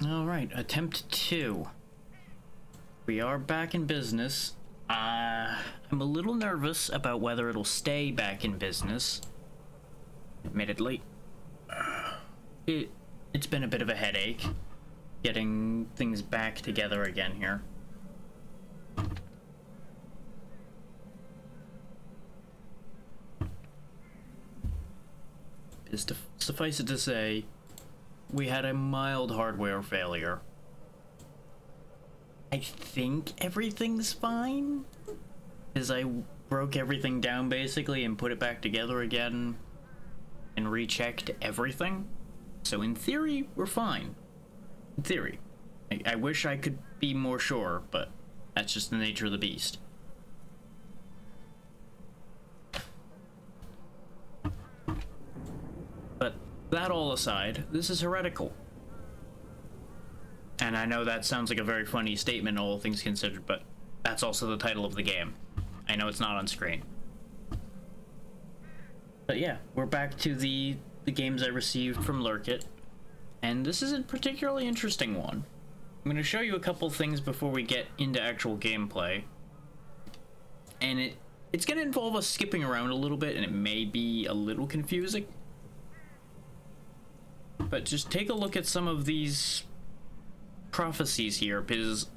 Alright, attempt 2. We are back in business. I'm a little nervous about whether it'll stay back in business. Admittedly. It's been a bit of a headache getting things back together again here. Suffice it to say, we had a mild hardware failure. I think everything's fine, as I broke everything down basically and put it back together again and rechecked everything. So in theory, we're fine. In theory. I wish I could be more sure, but that's just the nature of the beast. But that all aside, this is Heretical. And I know that sounds like a very funny statement, all things considered, but that's also the title of the game. I know it's not on screen. But yeah, we're back to the games I received from Lurkit, and this is a particularly interesting one. I'm going to show you a couple things before we get into actual gameplay. And it's going to involve us skipping around a little bit, and it may be a little confusing. But just take a look at some of these prophecies here, because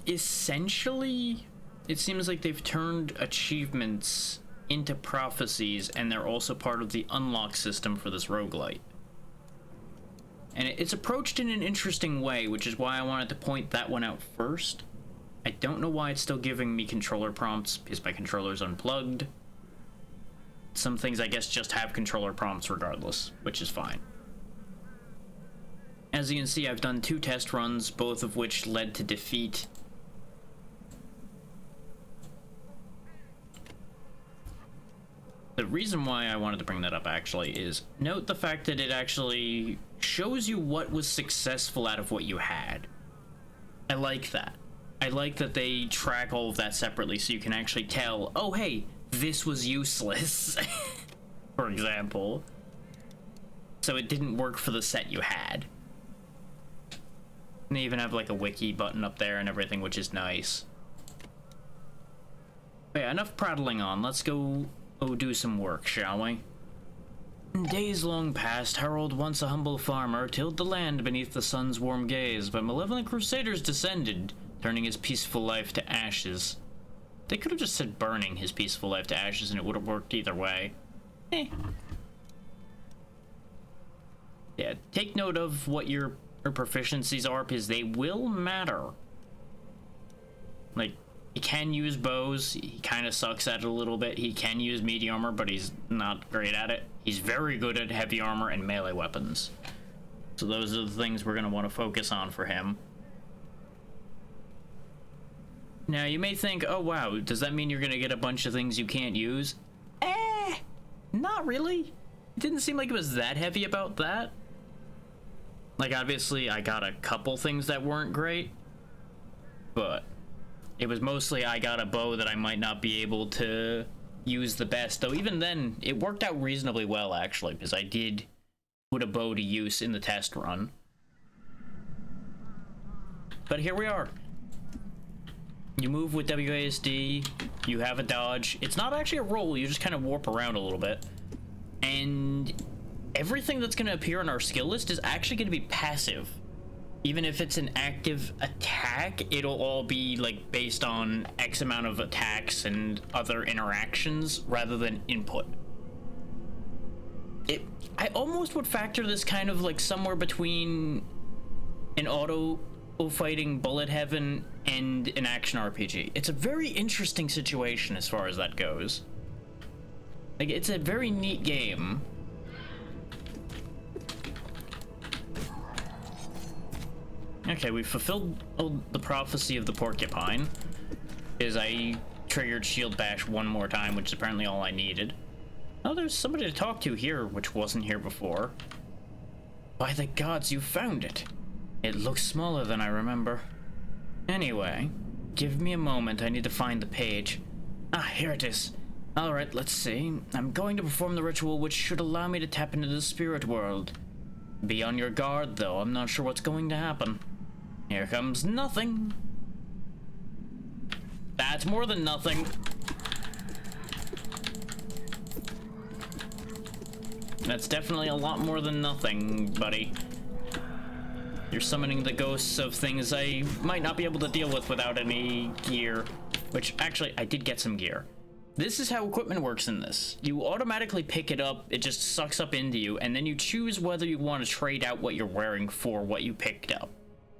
essentially it seems like they've turned achievements into prophecies, and they're also part of the unlock system for this roguelite. And it's approached in an interesting way, which is why I wanted to point that one out first. I don't know why it's still giving me controller prompts, because my controller's unplugged. Some things I guess just have controller prompts regardless, which is fine. As you can see, I've done 2 test runs, both of which led to defeat. The reason why I wanted to bring that up, actually, is note the fact that it actually shows you what was successful out of what you had. I like that. I like that they track all of that separately, so you can actually tell, oh hey, this was useless, for example. So it didn't work for the set you had. And they even have like a wiki button up there and everything, which is nice. But yeah, enough prattling on. Let's go do some work, shall we? In days long past, Harold, once a humble farmer, tilled the land beneath the sun's warm gaze, but malevolent crusaders descended, turning his peaceful life to ashes. They could have just said burning his peaceful life to ashes and it would have worked either way. Yeah, take note of what your proficiencies are, because they will matter. Like, he can use bows, he kind of sucks at it a little bit. He can use medium armor, but he's not great at it. He's very good at heavy armor and melee weapons. So those are the things we're going to want to focus on for him. Now, you may think, oh wow, does that mean you're going to get a bunch of things you can't use? Not really. It didn't seem like it was that heavy about that. Like, obviously, I got a couple things that weren't great, but it was mostly I got a bow that I might not be able to use the best, though even then, it worked out reasonably well, actually, because I did put a bow to use in the test run. But here we are. You move with WASD, you have a dodge. It's not actually a roll, you just kind of warp around a little bit. And everything that's going to appear on our skill list is actually going to be passive. Even if it's an active attack, it'll all be like based on X amount of attacks and other interactions rather than input. I almost would factor this kind of like somewhere between an auto fighting bullet heaven and an action RPG. It's a very interesting situation as far as that goes. Like, it's a very neat game. Okay, we fulfilled the prophecy of the porcupine, is I triggered shield bash one more time, which is apparently all I needed. Oh, there's somebody to talk to here, which wasn't here before. By the gods, you found it. It looks smaller than I remember. Anyway, give me a moment, I need to find the page. Ah, here it is. Alright, let's see. I'm going to perform the ritual which should allow me to tap into the spirit world. Be on your guard, though. I'm not sure what's going to happen. Here comes nothing. That's more than nothing. That's definitely a lot more than nothing, buddy. You're summoning the ghosts of things I might not be able to deal with without any gear. Which, actually, I did get some gear. This is how equipment works in this. You automatically pick it up, it just sucks up into you, and then you choose whether you want to trade out what you're wearing for what you picked up.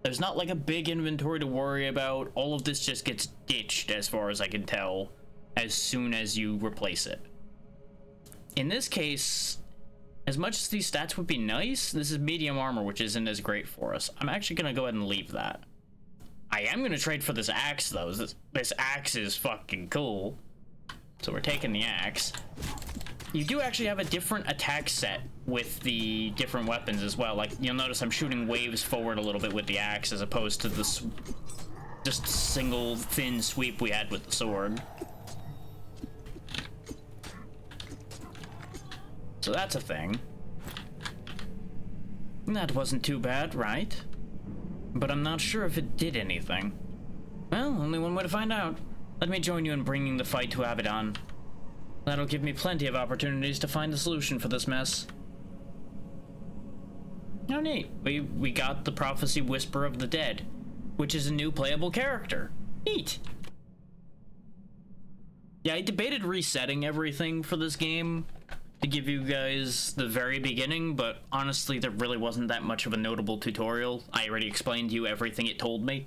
There's not like a big inventory to worry about. All of this just gets ditched, as far as I can tell, as soon as you replace it. In this case, as much as these stats would be nice, this is medium armor, which isn't as great for us. I'm actually going to go ahead and leave that. I am going to trade for this axe, though. This axe is fucking cool. So we're taking the axe. You do actually have a different attack set with the different weapons as well. Like, you'll notice I'm shooting waves forward a little bit with the axe as opposed to this just single thin sweep we had with the sword. So that's a thing. That wasn't too bad, right? But I'm not sure if it did anything. Well, only one way to find out. Let me join you in bringing the fight to Abaddon. That'll give me plenty of opportunities to find a solution for this mess. Oh, neat. We got the Prophecy Whisper of the Dead, which is a new playable character. Neat. Yeah, I debated resetting everything for this game to give you guys the very beginning, but honestly, there really wasn't that much of a notable tutorial. I already explained to you everything it told me.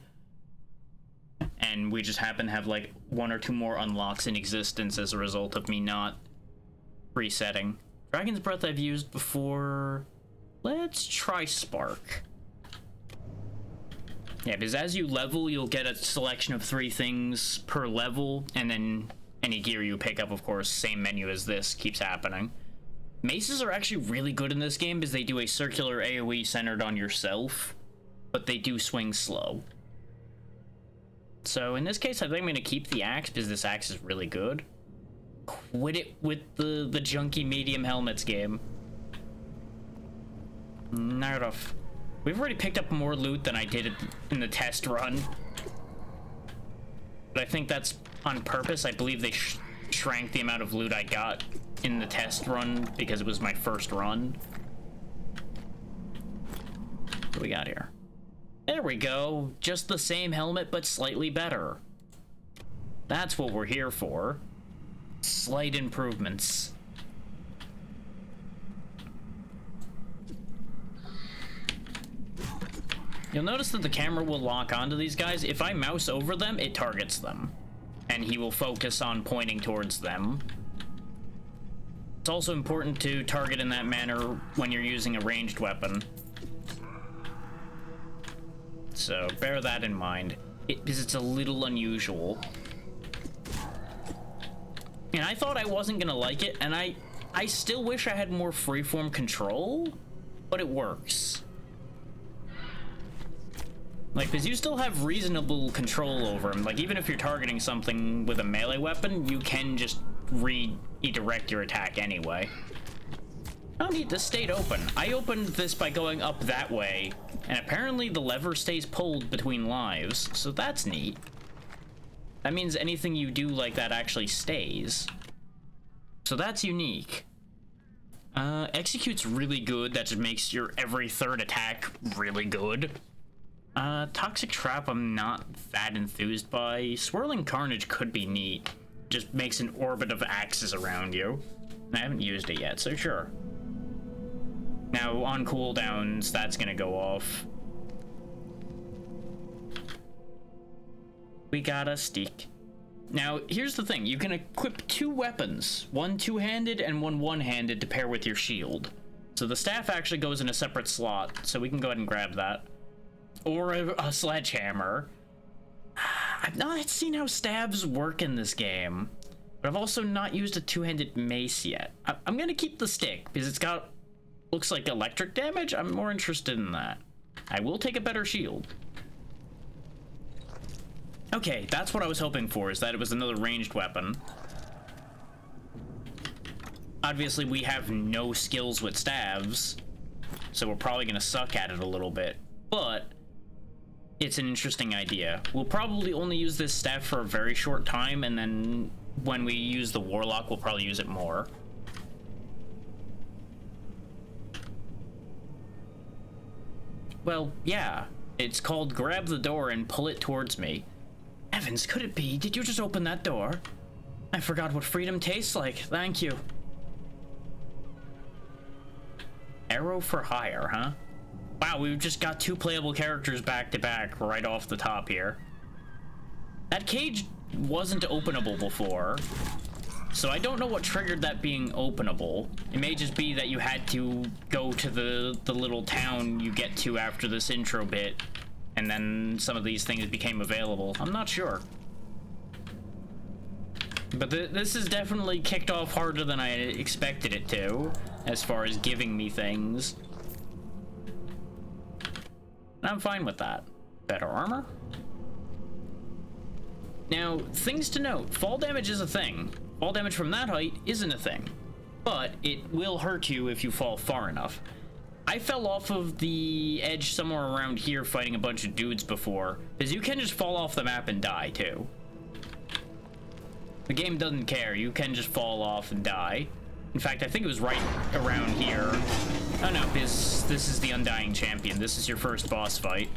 And we just happen to have like 1 or 2 more unlocks in existence as a result of me not resetting. Dragon's Breath I've used before. Let's try Spark. Yeah, because as you level, you'll get a selection of 3 things per level, and then any gear you pick up, of course, same menu as this, keeps happening. Maces are actually really good in this game because they do a circular AoE centered on yourself, but they do swing slow. So in this case, I think I'm going to keep the axe because this axe is really good. Quit it with the junky medium helmets game. Not enough. We've already picked up more loot than I did in the test run. But I think that's on purpose. I believe they shrank the amount of loot I got in the test run because it was my first run. What do we got here? There we go. Just the same helmet, but slightly better. That's what we're here for. Slight improvements. You'll notice that the camera will lock onto these guys. If I mouse over them, it targets them. And he will focus on pointing towards them. It's also important to target in that manner when you're using a ranged weapon. So bear that in mind, because it's a little unusual. And I thought I wasn't gonna like it, and I still wish I had more freeform control, but it works. Like, because you still have reasonable control over him. Like, even if you're targeting something with a melee weapon, you can just redirect your attack anyway. I don't need this stayed open. I opened this by going up that way, and apparently the lever stays pulled between lives, so that's neat. That means anything you do like that actually stays. So that's unique. Execute's really good. That just makes your every 3rd attack really good. Toxic Trap I'm not that enthused by. Swirling Carnage could be neat. Just makes an orbit of axes around you. I haven't used it yet, so sure. Now, on cooldowns, that's gonna go off. We got a stick. Now, here's the thing. You can equip 2 weapons. One 2-handed and one 1-handed to pair with your shield. So the staff actually goes in a separate slot, so we can go ahead and grab that. Or a sledgehammer. I've not seen how stabs work in this game. But I've also not used a 2-handed mace yet. I'm gonna keep the stick, because it's got... looks like electric damage. I'm more interested in that. I will take a better shield. Okay, that's what I was hoping for, is that it was another ranged weapon. Obviously, we have no skills with staves. so we're probably gonna suck at it a little bit, but it's an interesting idea. We'll probably only use this staff for a very short time, and then when we use the warlock, we'll probably use it more. Well, yeah. It's called grab the door and pull it towards me. Evans, could it be? Did you just open that door? I forgot what freedom tastes like. Thank you. Arrow for hire, huh? Wow, we've just got 2 playable characters back to back right off the top here. That cage wasn't openable before, so I don't know what triggered that being openable. It may just be that you had to go to the little town you get to after this intro bit, and then some of these things became available. I'm not sure. But this is definitely kicked off harder than I expected it to, as far as giving me things. And I'm fine with that. Better armor? Now, things to note. Fall damage is a thing. Fall damage from that height isn't a thing. But it will hurt you if you fall far enough. I fell off of the edge somewhere around here fighting a bunch of dudes before, because you can just fall off the map and die, too. The game doesn't care. You can just fall off and die. In fact, I think it was right around here. Oh no, this is the Undying Champion. This is your first boss fight.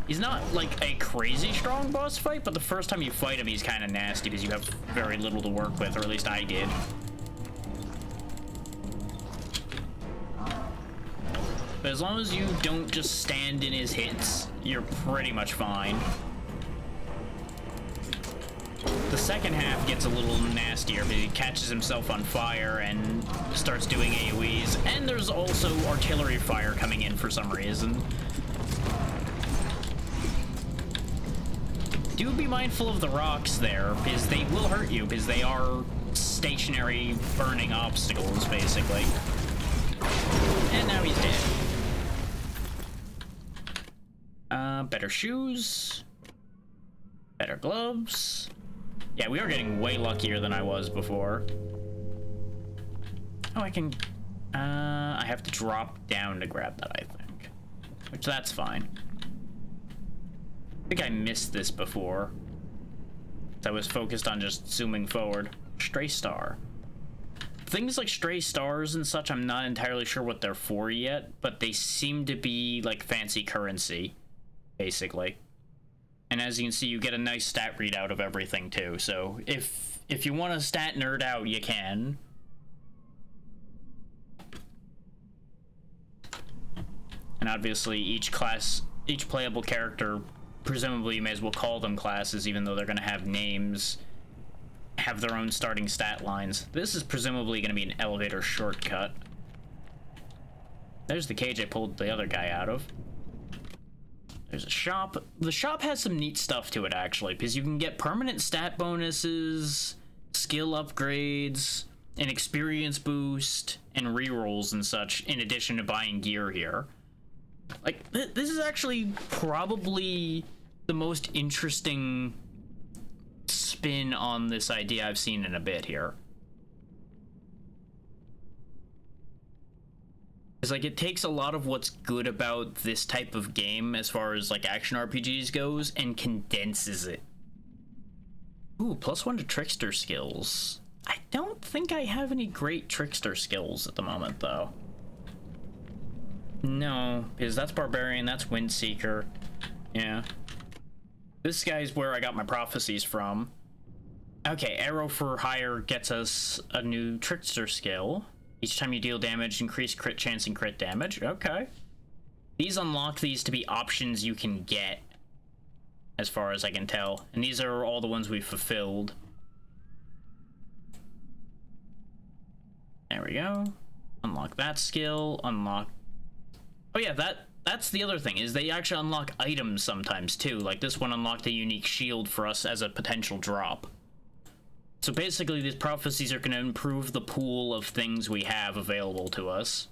He's not like a crazy strong boss fight, but the first time you fight him, he's kind of nasty because you have very little to work with, or at least I did. But as long as you don't just stand in his hits, you're pretty much fine. The second half gets a little nastier because he catches himself on fire and starts doing AoEs, and there's also artillery fire coming in for some reason. Do be mindful of the rocks there, because they will hurt you, because they are stationary burning obstacles, basically. And now he's dead. Better shoes. Better gloves. Yeah, we are getting way luckier than I was before. Oh, I can... I have to drop down to grab that, I think. Which, that's fine. I think I missed this before. I was focused on just zooming forward. Stray star. Things like stray stars and such, I'm not entirely sure what they're for yet, but they seem to be like fancy currency, basically. And as you can see, you get a nice stat readout of everything too. So if you want to stat nerd out, you can. And obviously each playable character, presumably you may as well call them classes, even though they're going to have names, have their own starting stat lines. This is presumably going to be an elevator shortcut. There's the cage I pulled the other guy out of. There's a shop. The shop has some neat stuff to it, actually, because you can get permanent stat bonuses, skill upgrades, an experience boost, and rerolls and such, in addition to buying gear here. Like, this is actually probably the most interesting spin on this idea I've seen in a bit here. It's like, it takes a lot of what's good about this type of game as far as like action RPGs goes and condenses it. Ooh, +1 to trickster skills. I don't think I have any great trickster skills at the moment though. No, because that's Barbarian, that's Windseeker. Yeah. This guy's where I got my prophecies from. Okay, Arrow for Hire gets us a new trickster skill. Each time you deal damage, increase crit chance and crit damage. Okay. These unlock these to be options you can get, as far as I can tell. And these are all the ones we fulfilled. There we go. Unlock that skill. Unlock... Oh yeah, that's the other thing, is they actually unlock items sometimes too. Like this one unlocked a unique shield for us as a potential drop. So basically, these prophecies are going to improve the pool of things we have available to us.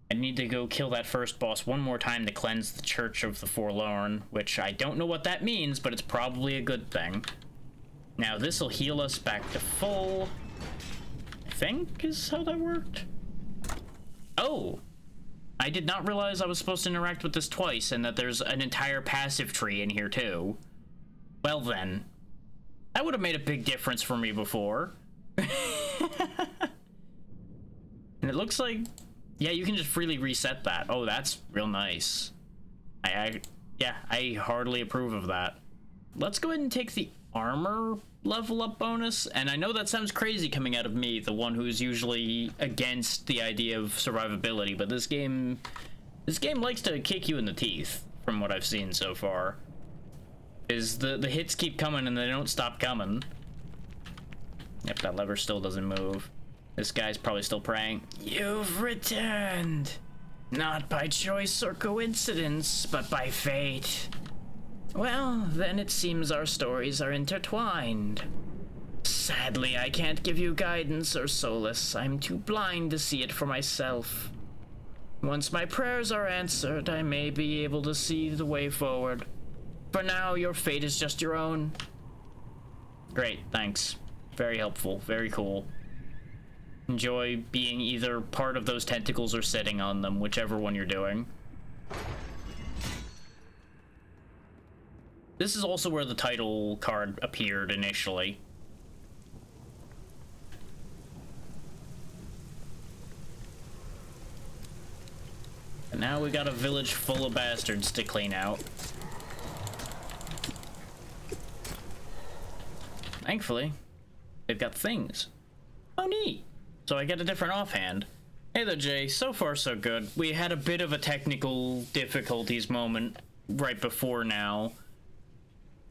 I need to go kill that first boss one more time to cleanse the Church of the Forlorn, which I don't know what that means, but it's probably a good thing. Now, this will heal us back to full, I think is how that worked. Oh! I did not realize I was supposed to interact with this twice, and that there's an entire passive tree in here, too. Well then. That would have made a big difference for me before. And it looks like... Yeah, you can just freely reset that. Oh, that's real nice. Yeah, I hardly approve of that. Let's go ahead and take the armor level up bonus. And I know that sounds crazy coming out of me, the one who's usually against the idea of survivability, but this game likes to kick you in the teeth, from what I've seen so far. Is the hits keep coming and they don't stop coming. Yep, that lever still doesn't move. This guy's probably still praying. You've returned! Not by choice or coincidence, but by fate. Well, then it seems our stories are intertwined. Sadly, I can't give you guidance or solace. I'm too blind to see it for myself. Once my prayers are answered, I may be able to see the way forward. For now, your fate is just your own. Great, thanks. Very helpful, very cool. Enjoy being either part of those tentacles or sitting on them, whichever one you're doing. This is also where the title card appeared initially. And now we got a village full of bastards to clean out. Thankfully, they've got things. Oh, neat. So I get a different offhand. Hey there, Jay. So far, so good. We had a bit of a technical difficulties moment right before now,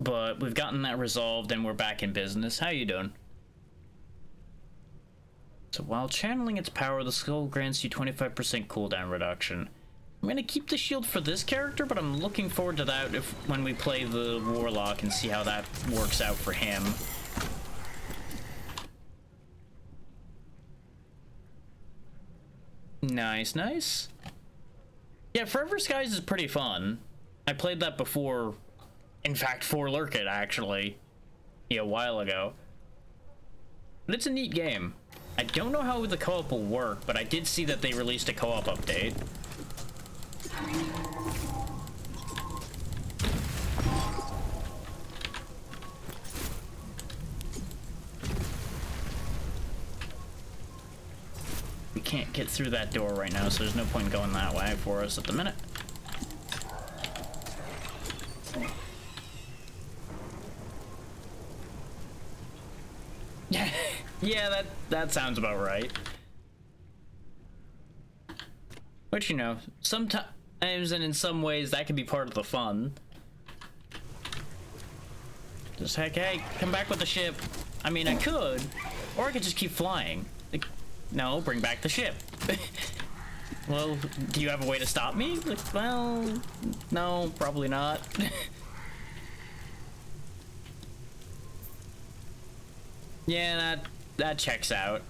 but we've gotten that resolved and we're back in business. How you doing? So while channeling its power, the skull grants you 25% cooldown reduction. I'm gonna keep the shield for this character, but I'm looking forward to that when we play the Warlock and see how that works out for him. Nice, nice. Yeah, Forever Skies is pretty fun. I played that before, in fact, for Lurkit, actually, a while ago. But it's a neat game. I don't know how the co-op will work, but I did see that they released a co-op update. We can't get through that door right now, so there's no point in going that way for us at the minute. Yeah, that sounds about right. But you know, sometimes and in some ways that can be part of the fun. Just heck, hey, come back with the ship. I mean, I could, or I could just keep flying. Like, no, bring back the ship. Well, do you have a way to stop me? Like, well, no, probably not. Yeah, that checks out.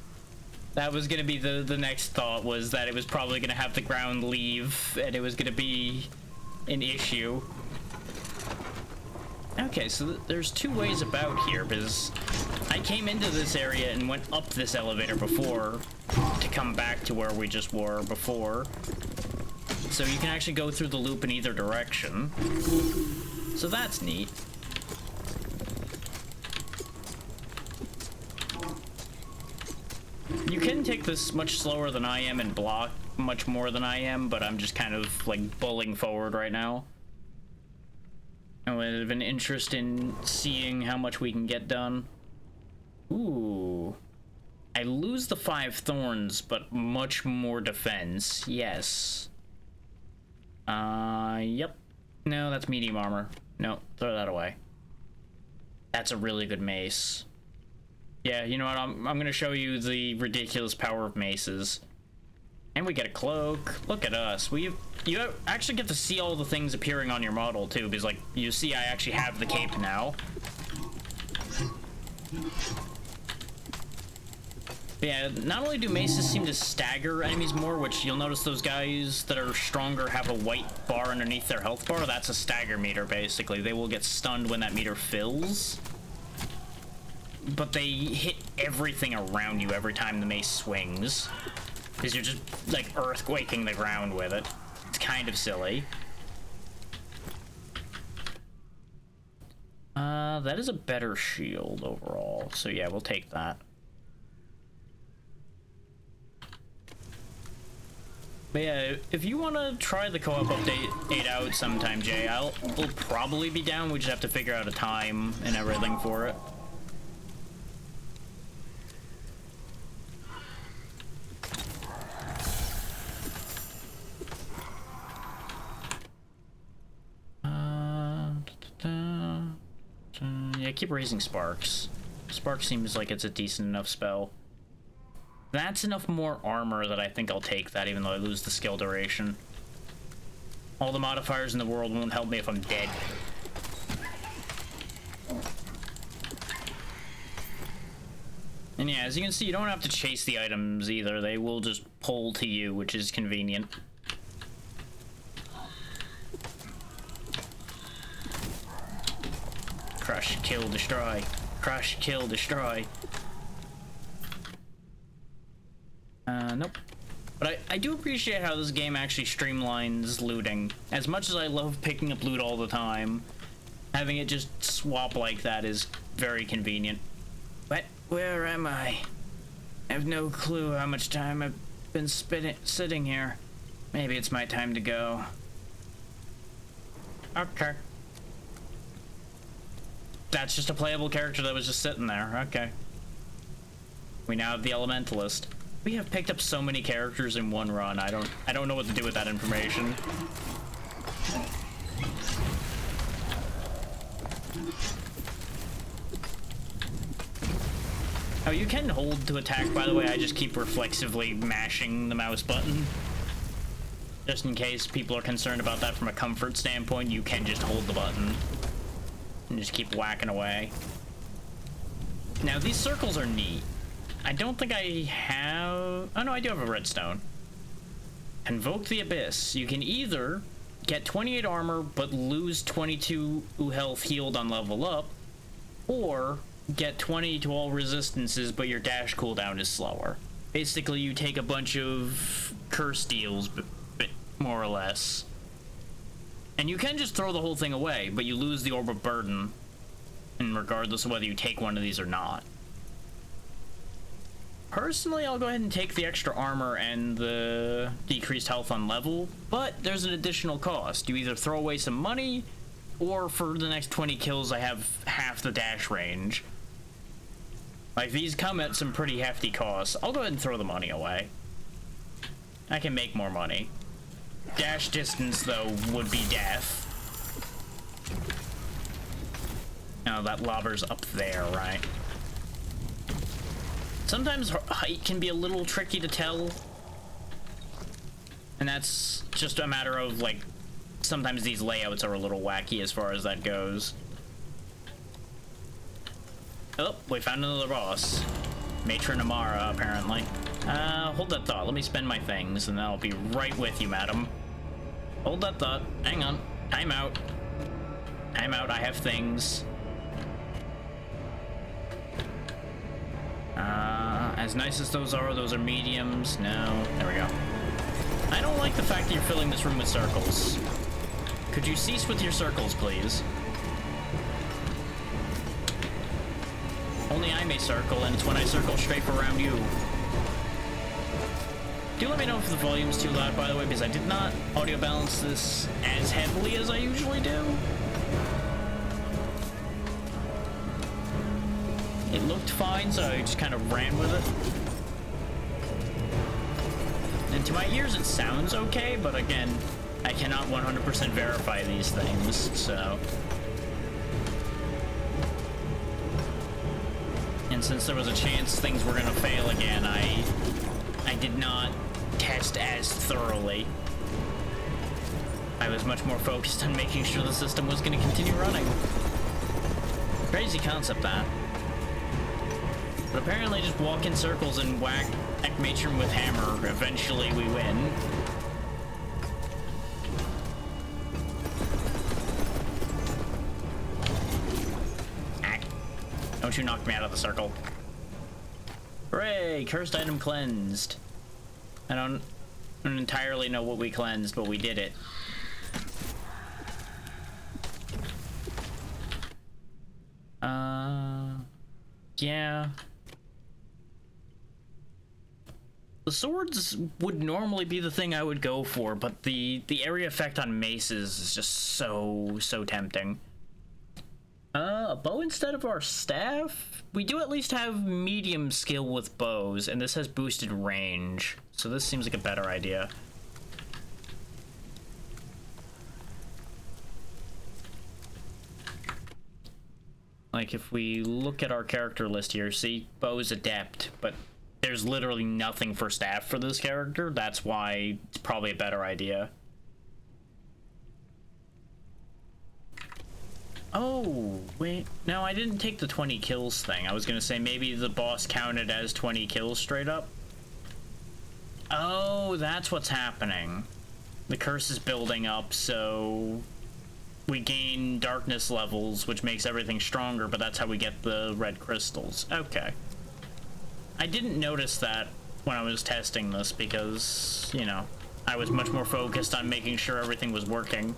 That was gonna be the next thought, was that it was probably gonna have the ground leave, and it was gonna be an issue. Okay, so there's two ways about here, because I came into this area and went up this elevator before to come back to where we just were before. So you can actually go through the loop in either direction. So that's neat. You can take this much slower than I am and block much more than I am, but I'm just kind of like bulling forward right now. I would have an interest in seeing how much we can get done. Ooh. I lose the 5 thorns, but much more defense. Yes. Yep. No, that's medium armor. No, throw that away. That's a really good mace. Yeah, you know what? I'm gonna show you the ridiculous power of maces. And we get a cloak. Look at us. You actually get to see all the things appearing on your model too, because like you see, I actually have the cape now. But yeah, not only do maces seem to stagger enemies more, which you'll notice those guys that are stronger have a white bar underneath their health bar. That's a stagger meter, basically. They will get stunned when that meter fills. But they hit everything around you every time the mace swings. Because you're just, like, earthquaking the ground with it. It's kind of silly. That is a better shield overall. So yeah, we'll take that. But yeah, if you want to try the co-op update out sometime, Jay, we'll probably be down. We just have to figure out a time and everything for it. Yeah, keep raising Sparks. Sparks seems like it's a decent enough spell. That's enough more armor that I think I'll take that, even though I lose the skill duration. All the modifiers in the world won't help me if I'm dead. And yeah, as you can see, you don't have to chase the items either. They will just pull to you, which is convenient. Crush, kill, destroy. Crush, kill, destroy. Nope. But I do appreciate how this game actually streamlines looting. As much as I love picking up loot all the time, having it just swap like that is very convenient. But where am I? I have no clue how much time I've been sitting here. Maybe it's my time to go. Okay. That's just a playable character that was just sitting there. Okay. We now have the Elementalist. We have picked up so many characters in one run. I don't know what to do with that information. Oh, you can hold to attack, by the way. I just keep reflexively mashing the mouse button. Just in case people are concerned about that from a comfort standpoint, you can just hold the button and just keep whacking away. Now, these circles are neat. I don't think I have... Oh, no, I do have a redstone. Invoke the Abyss. You can either get 28 armor, but lose 22 health healed on level up, or get 20 to all resistances, but your dash cooldown is slower. Basically, you take a bunch of curse deals, but more or less. And you can just throw the whole thing away, but you lose the Orb of Burden, and regardless of whether you take one of these or not. Personally, I'll go ahead and take the extra armor and the decreased health on level, but there's an additional cost. You either throw away some money, or for the next 20 kills, I have half the dash range. Like, these come at some pretty hefty costs. I'll go ahead and throw the money away. I can make more money. Dash distance, though, would be death. Oh, that lobber's up there, right? Sometimes height can be a little tricky to tell. And that's just a matter of, like, sometimes these layouts are a little wacky as far as that goes. Oh, we found another boss. Matron Amara, apparently. Hold that thought. Let me spend my things, and then I'll be right with you, madam. Hold that thought. Hang on. Time out. Time out. I have things. As nice as those are mediums. No. There we go. I don't like the fact that you're filling this room with circles. Could you cease with your circles, please? Only I may circle, and it's when I circle strafe around you. Do let me know if the volume's too loud, by the way, because I did not audio balance this as heavily as I usually do. It looked fine, so I just kind of ran with it. And to my ears, it sounds okay, but again, I cannot 100% verify these things, so... And since there was a chance things were gonna fail again, I did not test as thoroughly. I was much more focused on making sure the system was gonna continue running. Crazy concept, that. But apparently just walk in circles and whack Matron with hammer, eventually we win. Don't you knock me out of the circle. Hooray! Cursed item cleansed. I don't entirely know what we cleansed, but we did it. Yeah. The swords would normally be the thing I would go for, but the area effect on maces is just so tempting. A bow instead of our staff? We do at least have medium skill with bows, and this has boosted range, so this seems like a better idea. Like, if we look at our character list here, see, bow's adept, but there's literally nothing for staff for this character. That's why it's probably a better idea. Oh, wait. No, I didn't take the 20 kills thing. I was gonna say maybe the boss counted as 20 kills straight up. Oh, that's what's happening. The curse is building up, so we gain darkness levels, which makes everything stronger, but that's how we get the red crystals. Okay. I didn't notice that when I was testing this because, you know, I was much more focused on making sure everything was working.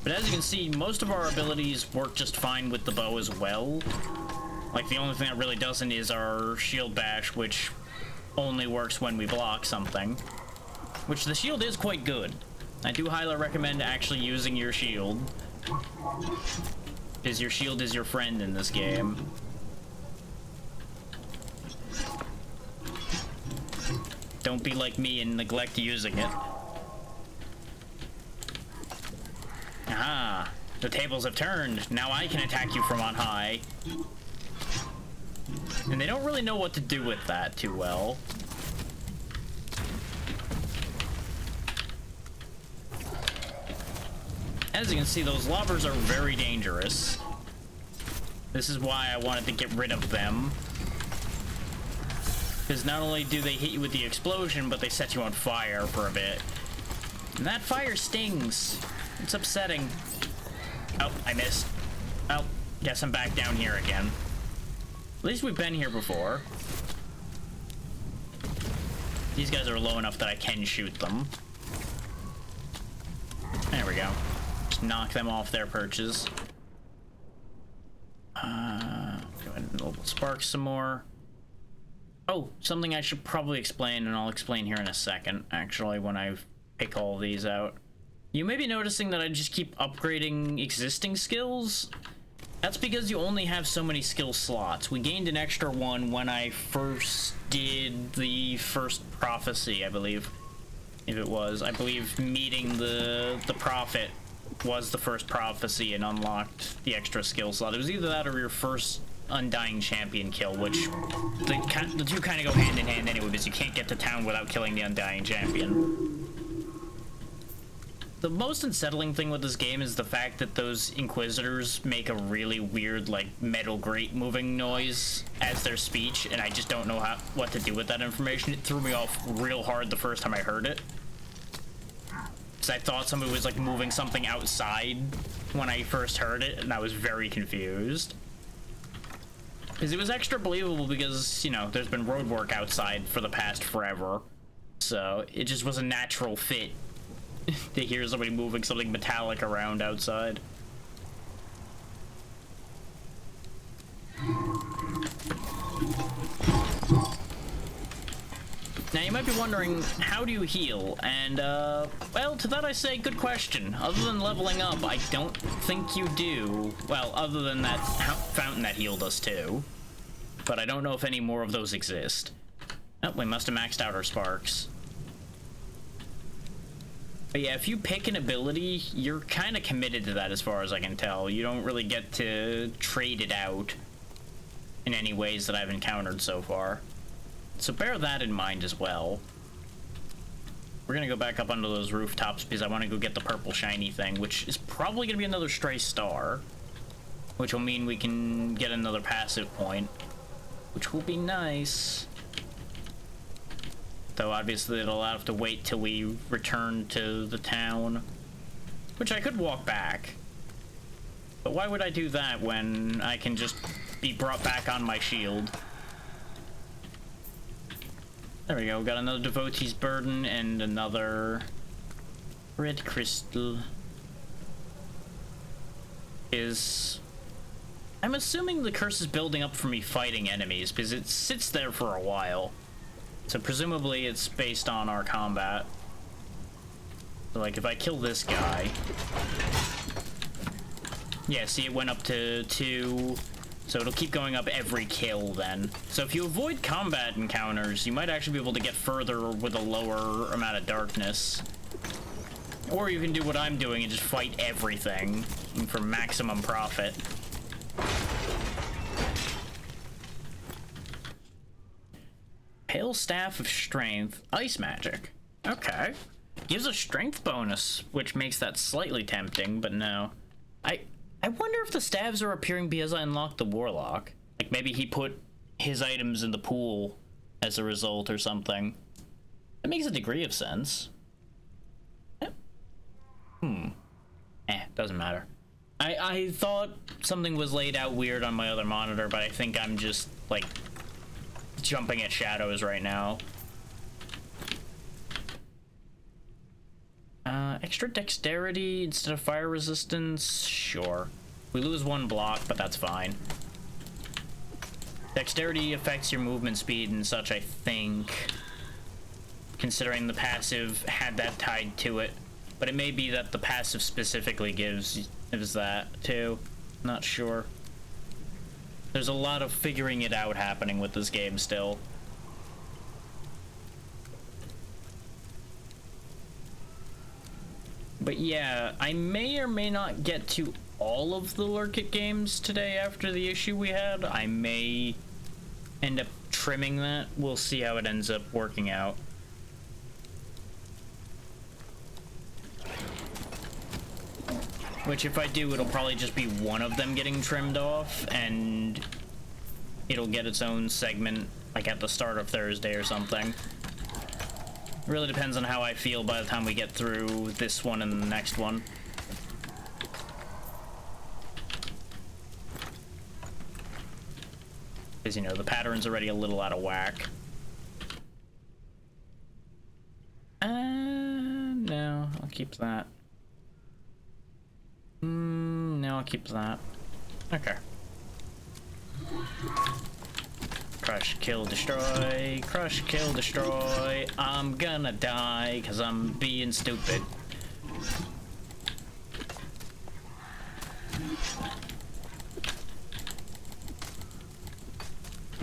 But as you can see, most of our abilities work just fine with the bow as well. Like, the only thing that really doesn't is our shield bash, which only works when we block something. Which the shield is quite good. I do highly recommend actually using your shield, because your shield is your friend in this game. Don't be like me and neglect using it. Aha! The tables have turned. Now I can attack you from on high. And they don't really know what to do with that too well. As you can see, those lobbers are very dangerous. This is why I wanted to get rid of them. Because not only do they hit you with the explosion, but they set you on fire for a bit. And that fire stings. It's upsetting. Oh, I missed. Oh, guess I'm back down here again. At least we've been here before. These guys are low enough that I can shoot them. There we go. Just knock them off their perches. Go ahead and level sparks some more. Oh, something I should probably explain, and I'll explain here in a second, actually, when I pick all these out. You may be noticing that I just keep upgrading existing skills. That's because you only have so many skill slots. We gained an extra one when I first did the first prophecy, I believe. If it was. I believe meeting the prophet was the first prophecy and unlocked the extra skill slot. It was either that or your first Undying Champion kill, which the two kind of go hand in hand anyway, because you can't get to town without killing the Undying Champion. The most unsettling thing with this game is the fact that those Inquisitors make a really weird, like, metal grate moving noise as their speech, and I just don't know what to do with that information. It threw me off real hard the first time I heard it. Because I thought somebody was, like, moving something outside when I first heard it, and I was very confused. Because it was extra believable because, you know, there's been road work outside for the past forever. So, it just was a natural fit to hear somebody moving something metallic around outside. Now you might be wondering, how do you heal? And, well, to that I say, good question. Other than leveling up, I don't think you do. Well, other than that fountain that healed us too. But I don't know if any more of those exist. Oh, we must have maxed out our sparks. But yeah, if you pick an ability, you're kind of committed to that as far as I can tell. You don't really get to trade it out in any ways that I've encountered so far. So bear that in mind as well. We're gonna go back up onto those rooftops because I want to go get the purple shiny thing, which is probably gonna be another stray star. Which will mean we can get another passive point, which will be nice. Though obviously it'll have to wait till we return to the town. Which I could walk back. But why would I do that when I can just be brought back on my shield? There we go, got another Devotee's Burden and another red crystal. I'm assuming the curse is building up for me fighting enemies, because it sits there for a while. So presumably it's based on our combat. So like if I kill this guy... Yeah, see, it went up to 2, so it'll keep going up every kill then. So if you avoid combat encounters, you might actually be able to get further with a lower amount of darkness. Or you can do what I'm doing and just fight everything for maximum profit. Pale Staff of Strength, Ice Magic. Okay. Gives a strength bonus, which makes that slightly tempting, but no. I wonder if the staves are appearing because I unlocked the Warlock. Like maybe he put his items in the pool as a result or something. That makes a degree of sense. Doesn't matter. I thought something was laid out weird on my other monitor, but I think I'm just, like, jumping at shadows right now. Extra dexterity instead of fire resistance? Sure. We lose 1 block, but that's fine. Dexterity affects your movement speed and such, I think. Considering the passive had that tied to it. But it may be that the passive specifically gives that, too. Not sure. There's a lot of figuring it out happening with this game still. But yeah, I may or may not get to all of the Lurkit games today after the issue we had. I may end up trimming that. We'll see how it ends up working out. Which if I do, it'll probably just be one of them getting trimmed off, and it'll get its own segment, like at the start of Thursday or something. It really depends on how I feel by the time we get through this one and the next one. Because, you know, the pattern's already a little out of whack. No, I'll keep that. No, I'll keep that. Okay. Crush, kill, destroy. Crush, kill, destroy. I'm gonna die because I'm being stupid.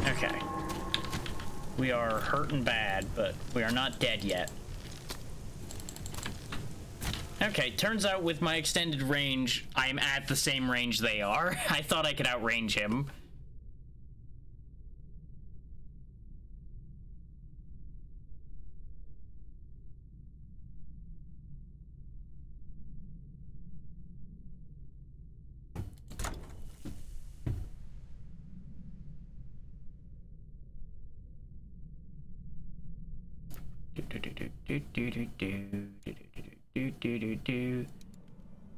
Okay. We are hurting bad, but we are not dead yet. Okay, turns out with my extended range, I'm at the same range they are. I thought I could outrange him.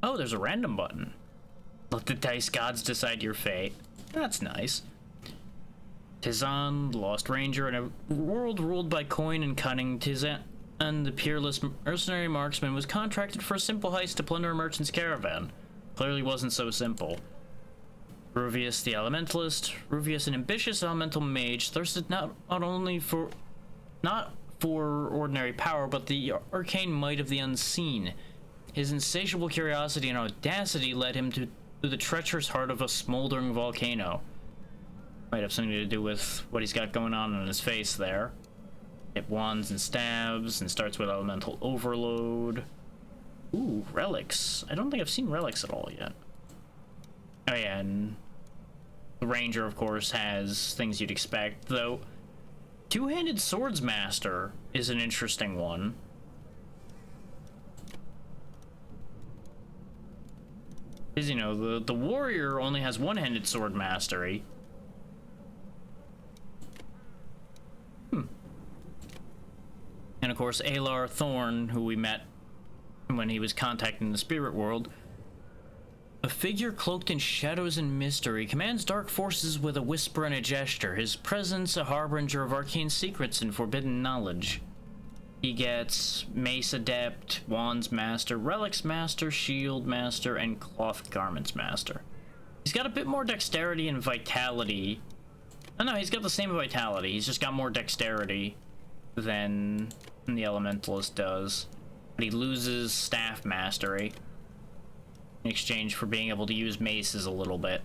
Oh, there's a random button. Let the dice gods decide your fate. That's nice. Tizan, the Lost Ranger, in a world ruled by coin and cunning, Tizan, the peerless mercenary marksman, was contracted for a simple heist to plunder a merchant's caravan. Clearly wasn't so simple. Ruvius the Elementalist, Ruvius an ambitious elemental mage, thirsted not for ordinary power, but the arcane might of the unseen. His insatiable curiosity and audacity led him to the treacherous heart of a smoldering volcano. Might have something to do with what he's got going on his face there. It wands and stabs, and starts with elemental overload. Ooh, relics. I don't think I've seen relics at all yet. Oh yeah, and the ranger, of course, has things you'd expect, though Two-Handed Swords Master is an interesting one. Because, you know, the warrior only has one-handed sword mastery. And of course, Alar Thorn, who we met when he was contacting the spirit world, A figure cloaked in shadows and mystery commands dark forces with a whisper and a gesture. His presence a harbinger of arcane secrets and forbidden knowledge. He gets Mace Adept, Wands Master, Relics Master, Shield Master, and Cloth Garments Master. He's got a bit more dexterity and vitality. Oh no, he's got the same vitality. He's just got more dexterity than the Elementalist does. But he loses Staff Mastery in exchange for being able to use maces a little bit.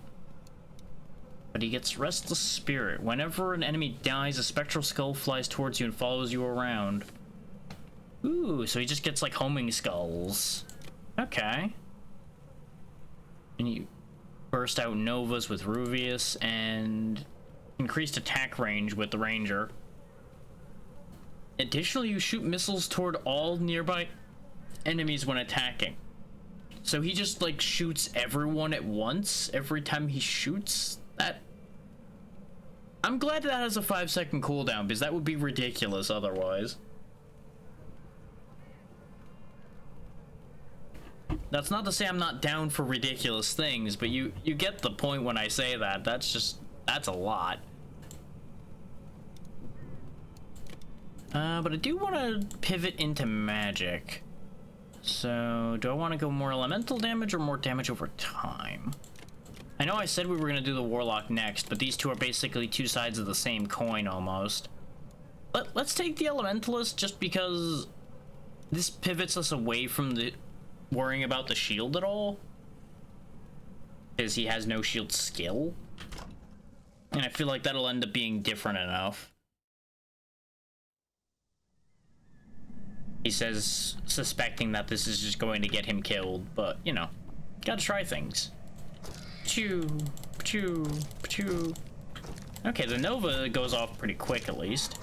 But he gets Restless Spirit. Whenever an enemy dies, a spectral skull flies towards you and follows you around. Ooh, so he just gets like homing skulls. Okay. And you burst out novas with Ruvius and increased attack range with the Ranger. Additionally, you shoot missiles toward all nearby enemies when attacking. So he just like shoots everyone at once every time he shoots? That... I'm glad that has a 5-second cooldown, because that would be ridiculous otherwise. That's not to say I'm not down for ridiculous things, but you get the point when I say that. That's a lot. But I do want to pivot into magic. So, do I want to go more elemental damage or more damage over time? I know I said we were going to do the Warlock next, but these two are basically two sides of the same coin almost. Let's take the Elementalist just because this pivots us away from the worrying about the shield at all. Because he has no shield skill. And I feel like that'll end up being different enough. He says, suspecting that this is just going to get him killed, but, you know, gotta try things. Choo, choo, choo. Okay, the Nova goes off pretty quick, at least.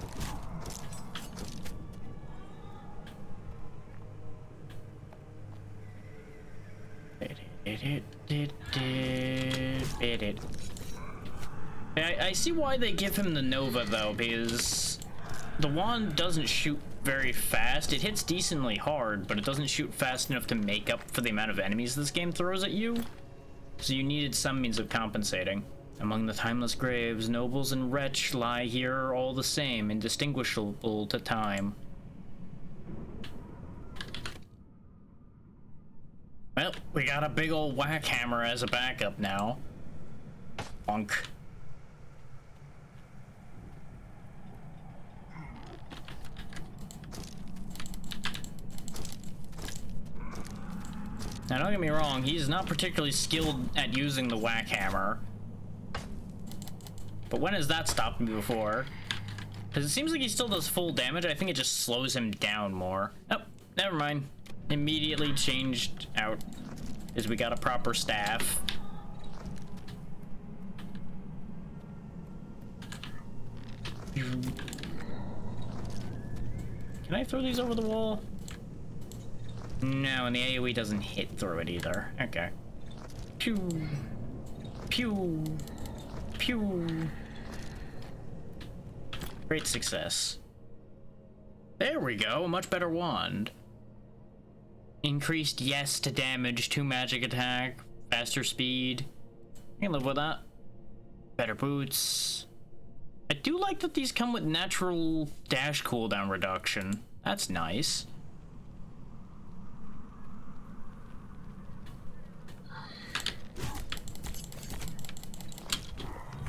I see why they give him the Nova, though, because the wand doesn't shoot very fast. It hits decently hard, but it doesn't shoot fast enough to make up for the amount of enemies this game throws at you. So you needed some means of compensating. Among the timeless graves, nobles and wretch lie here all the same, indistinguishable to time. Well, we got a big old whack hammer as a backup now. Bonk. Now, don't get me wrong, he's not particularly skilled at using the whack hammer. But when has that stopped me before? Because it seems like he still does full damage. I think it just slows him down more. Oh, never mind. Immediately changed out. Because we got a proper staff. Can I throw these over the wall? No, and the AoE doesn't hit through it either. Okay. Pew. Pew. Pew. Great success. There we go, a much better wand. Increased yes to damage, 2 magic attack, faster speed. I can live with that. Better boots. I do like that these come with natural dash cooldown reduction. That's nice.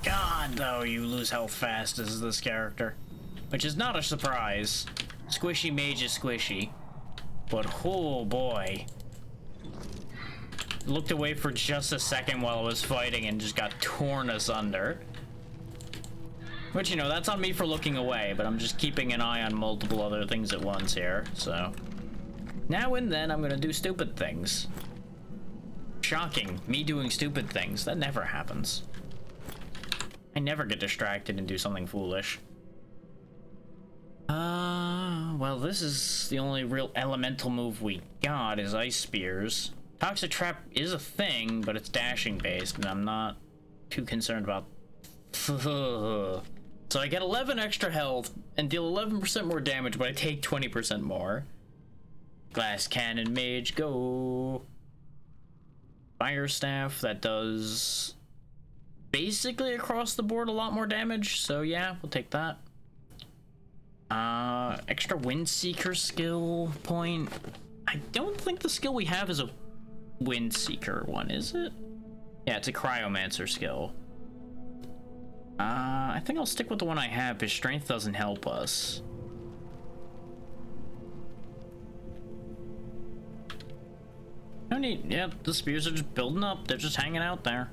God, though, you lose health fast as this character. Which is not a surprise. Squishy mage is squishy. But, oh boy. Looked away for just a second while I was fighting and just got torn asunder. Which, you know, that's on me for looking away, but I'm just keeping an eye on multiple other things at once here, so. Now and then, I'm gonna do stupid things. Shocking, me doing stupid things. That never happens. I never get distracted and do something foolish. Well, this is the only real elemental move we got is Ice Spears. Toxic Trap is a thing, but it's dashing based, and I'm not too concerned about... So I get 11 extra health and deal 11% more damage, but I take 20% more. Glass Cannon Mage, go! fire staff that does basically across the board a lot more damage, so yeah, we'll take that. Extra Windseeker skill point. I don't think the skill we have is a Windseeker one, is it? Yeah, it's a Cryomancer skill. I think I'll stick with the one I have, because strength doesn't help us. No need. Yeah, the spears are just building up. They're just hanging out there.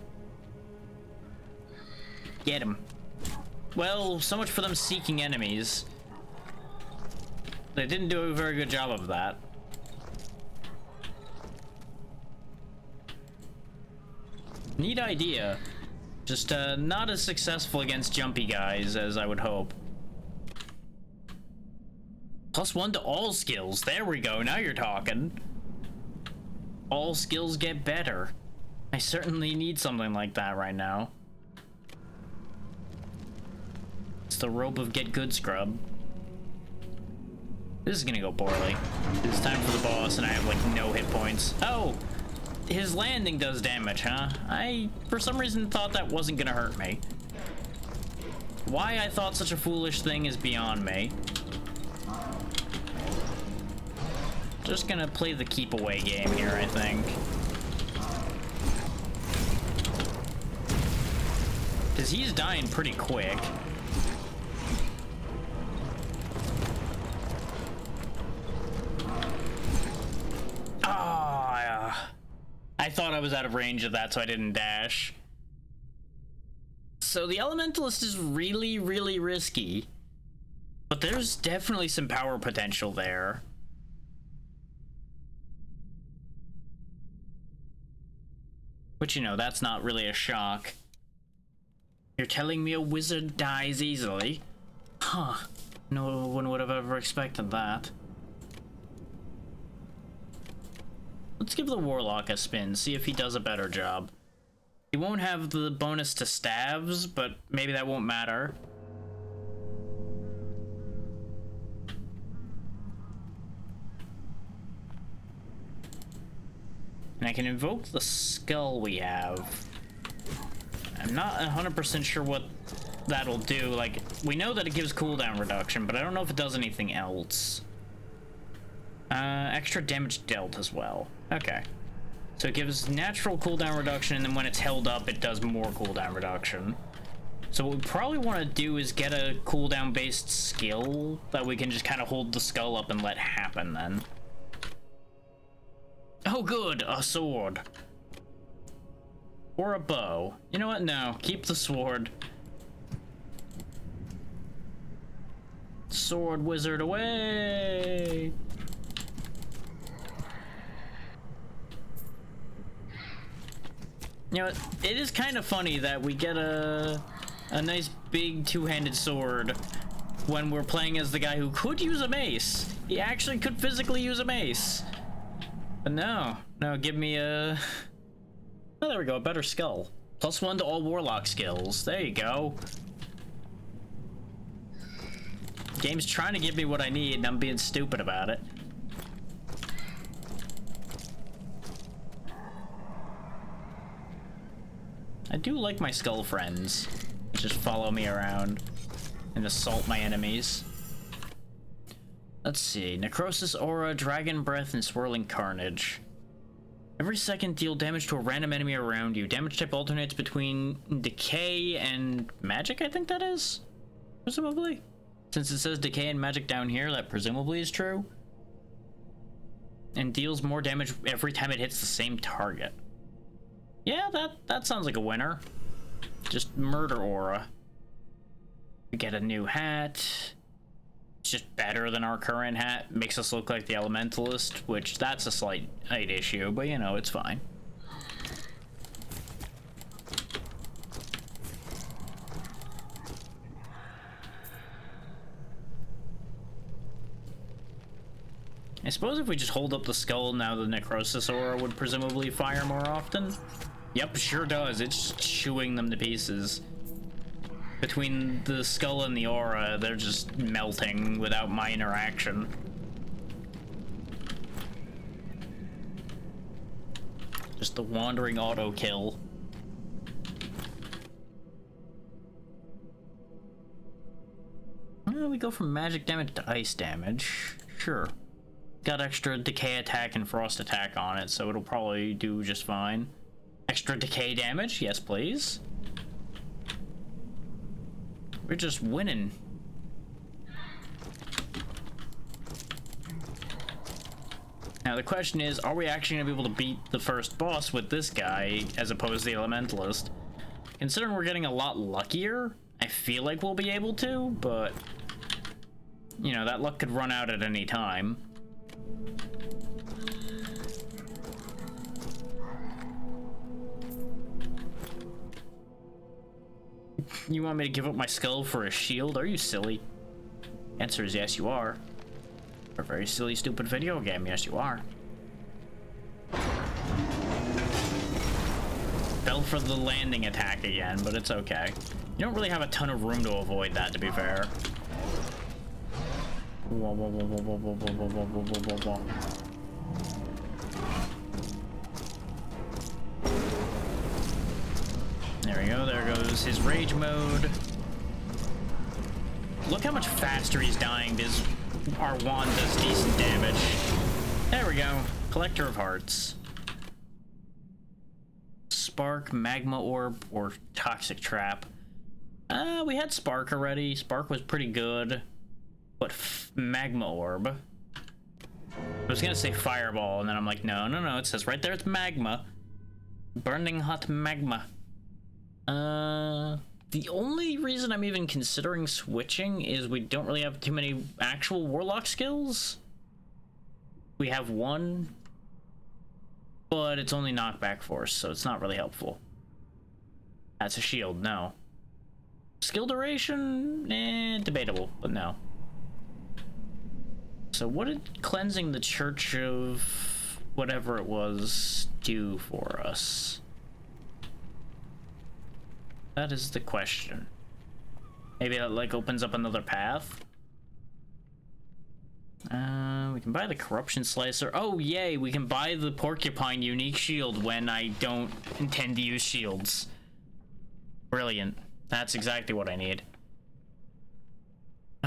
Get him. Well, so much for them seeking enemies. They didn't do a very good job of that. Neat idea. Just not as successful against jumpy guys as I would hope. +1 to all skills. There we go. Now you're talking. All skills get better. I certainly need something like that right now. It's the rope of get good scrub. This is gonna go poorly. It's time for the boss and I have like no hit points. Oh! His landing does damage, huh? I, for some reason, thought that wasn't gonna hurt me. Why I thought such a foolish thing is beyond me. Just gonna play the keep away game here, I think. Because he's dying pretty quick. I thought I was out of range of that, so I didn't dash. So the Elementalist is really, really risky. But there's definitely some power potential there. But you know, that's not really a shock. You're telling me a wizard dies easily? Huh. No one would have ever expected that. Let's give the Warlock a spin, see if he does a better job. He won't have the bonus to staves, but maybe that won't matter. And I can invoke the skull we have. I'm not 100% sure what that'll do. Like, we know that it gives cooldown reduction, but I don't know if it does anything else. Extra damage dealt as well. Okay. So it gives natural cooldown reduction, and then when it's held up, it does more cooldown reduction. So what we probably want to do is get a cooldown-based skill that we can just kind of hold the skull up and let happen then. Oh good, a sword. Or a bow. You know what? No, keep the sword. Sword wizard away! You know, it is kind of funny that we get a nice big two-handed sword when we're playing as the guy who could use a mace. He actually could physically use a mace. But no, give me a... Oh, there we go, a better skull. +1 to all Warlock skills. There you go. Game's trying to give me what I need, and I'm being stupid about it. I do like my skull friends. Just follow me around and assault my enemies. Let's see. Necrosis Aura, Dragon Breath, and Swirling Carnage. Every second, deal damage to a random enemy around you. Damage type alternates between Decay and Magic, I think that is? Presumably? Since it says Decay and Magic down here, that presumably is true. And deals more damage every time it hits the same target. Yeah, that sounds like a winner. Just Murder Aura. We get a new hat. It's just better than our current hat. Makes us look like the Elementalist, which that's a slight issue, but you know, it's fine. I suppose if we just hold up the skull now, the Necrosis Aura would presumably fire more often. Yep, sure does. It's chewing them to pieces. Between the skull and the aura, they're just melting without my interaction. Just the wandering auto kill. We go from magic damage to ice damage. Sure. Got extra decay attack and frost attack on it, so it'll probably do just fine. Extra decay damage? Yes, please. We're just winning. Now the question is, are we actually gonna be able to beat the first boss with this guy as opposed to the Elementalist? Considering we're getting a lot luckier, I feel like we'll be able to, but you know, that luck could run out at any time. You want me to give up my skull for a shield? Are you silly? Answer is yes, you are. For a very silly, stupid video game, yes, you are. Fell for the landing attack again, but it's okay. You don't really have a ton of room to avoid that, to be fair. Whoa, whoa, whoa, whoa, whoa, whoa, whoa, whoa, whoa, whoa, whoa, whoa. There we go, there goes his rage mode. Look how much faster he's dying because our wand does decent damage. There we go, Collector of Hearts. Spark, Magma Orb, or Toxic Trap. We had Spark already. Spark was pretty good. But Magma Orb. I was gonna say Fireball, and then I'm like, no, no, no, it says right there it's Magma. Burning hot magma. The only reason I'm even considering switching is we don't really have too many actual Warlock skills. We have one, but it's only knockback force, so it's not really helpful. That's a shield, no. Skill duration, debatable, but no. So what did cleansing the Church of whatever it was do for us? That is the question. Maybe that like opens up another path. We can buy the corruption slicer. Oh yay, we can buy the porcupine unique shield when I don't intend to use shields. Brilliant. That's exactly what I need. 3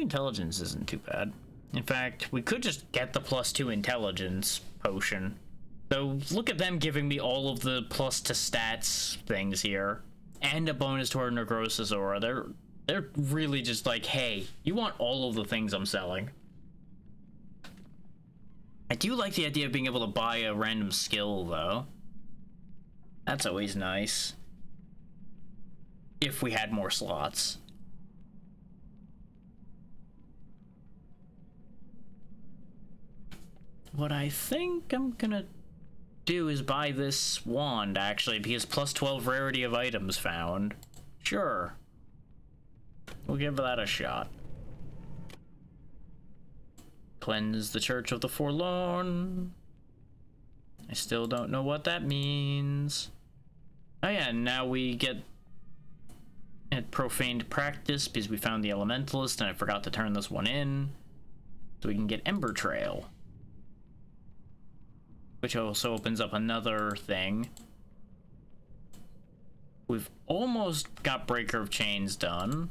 intelligence isn't too bad. In fact, we could just get the +2 intelligence potion. So look at them giving me all of the plus to stats things here. And a bonus to our Necrosis Aura. They're really just like, hey, you want all of the things I'm selling. I do like the idea of being able to buy a random skill, though. That's always nice. If we had more slots. What I think I'm gonna do is buy this wand, actually, because +12 rarity of items found. Sure. We'll give that a shot. Cleanse the Church of the Forlorn. I still don't know what that means. Oh yeah, now we get at Profaned Practice because we found the Elementalist and I forgot to turn this one in. So we can get Ember Trail. Which also opens up another thing. We've almost got Breaker of Chains done.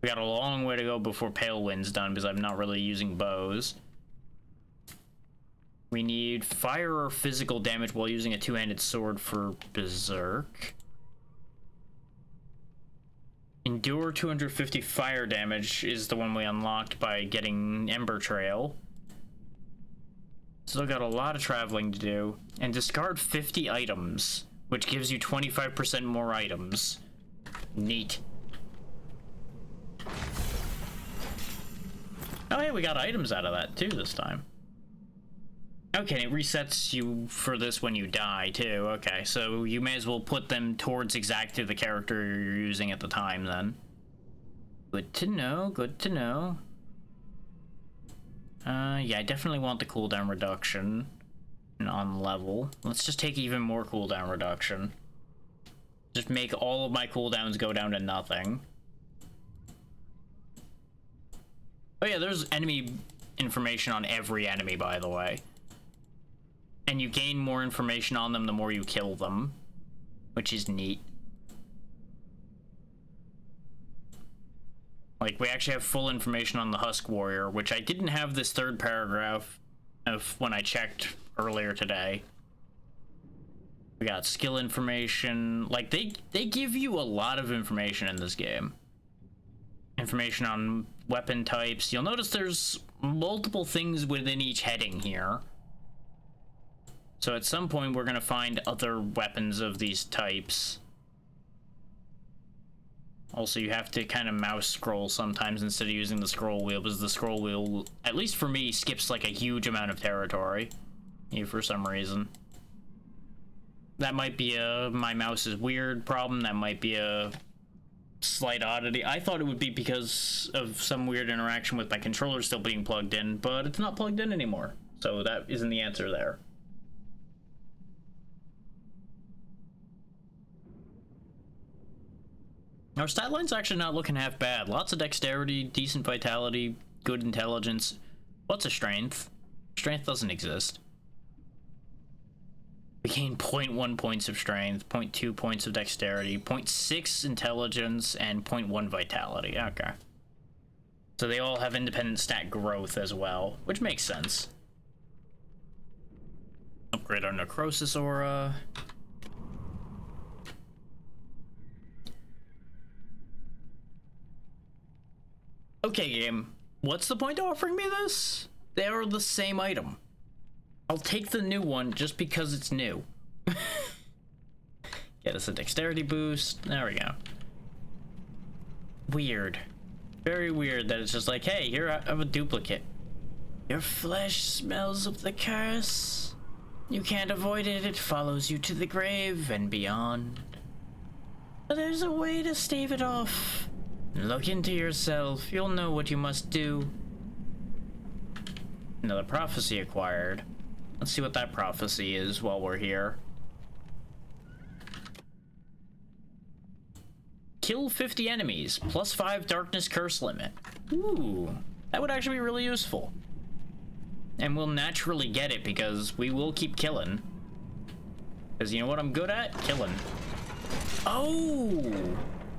We got a long way to go before Pale Wind's done because I'm not really using bows. We need fire or physical damage while using a two-handed sword for Berserk. Endure 250 fire damage is the one we unlocked by getting Ember Trail. Still got a lot of traveling to do. And discard 50 items, which gives you 25% more items. Neat. Oh hey, we got items out of that too this time. Okay, it resets you for this when you die too. Okay, so you may as well put them towards exactly the character you're using at the time then. Good to know, good to know. Yeah, I definitely want the cooldown reduction on level. Let's just take even more cooldown reduction. Just make all of my cooldowns go down to nothing. Oh yeah, there's enemy information on every enemy, by the way. And you gain more information on them the more you kill them, which is neat. Like, we actually have full information on the Husk Warrior, which I didn't have this third paragraph of when I checked earlier today. We got skill information. Like, they give you a lot of information in this game. Information on weapon types. You'll notice there's multiple things within each heading here. So at some point we're gonna find other weapons of these types. Also, you have to kind of mouse scroll sometimes instead of using the scroll wheel, because the scroll wheel, at least for me, skips like a huge amount of territory. For some reason. That might be a my mouse is weird problem. That might be a slight oddity. I thought it would be because of some weird interaction with my controller still being plugged in, but it's not plugged in anymore. So that isn't the answer there. Our stat line's actually not looking half bad. Lots of dexterity, decent vitality, good intelligence. What's a strength? Strength doesn't exist. We gain 0.1 points of strength, 0.2 points of dexterity, 0.6 intelligence, and 0.1 vitality. Okay. So they all have independent stat growth as well, which makes sense. Upgrade our necrosis aura. Okay, game. What's the point of offering me this? They are the same item. I'll take the new one just because it's new. Get us a dexterity boost. There we go. Weird. Very weird that it's just like, hey, here I have a duplicate. Your flesh smells of the curse. You can't avoid it. It follows you to the grave and beyond. But there's a way to stave it off. Look into yourself. You'll know what you must do. Another prophecy acquired. Let's see what that prophecy is while we're here. Kill 50 enemies, +5 darkness curse limit. Ooh, that would actually be really useful. And we'll naturally get it because we will keep killing. Because you know what I'm good at? Killing. Oh!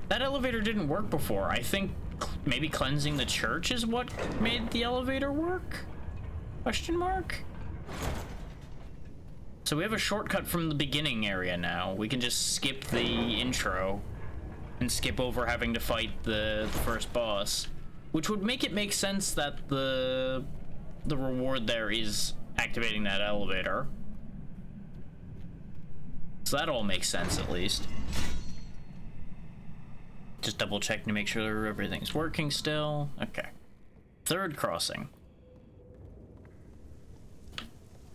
That elevator didn't work before. I think maybe cleansing the church is what made the elevator work? Question mark? So we have a shortcut from the beginning area now. We can just skip the intro and skip over having to fight the first boss, which would make it make sense that the reward there is activating that elevator. So that all makes sense at least. Just double checking to make sure everything's working still. Okay. Third crossing.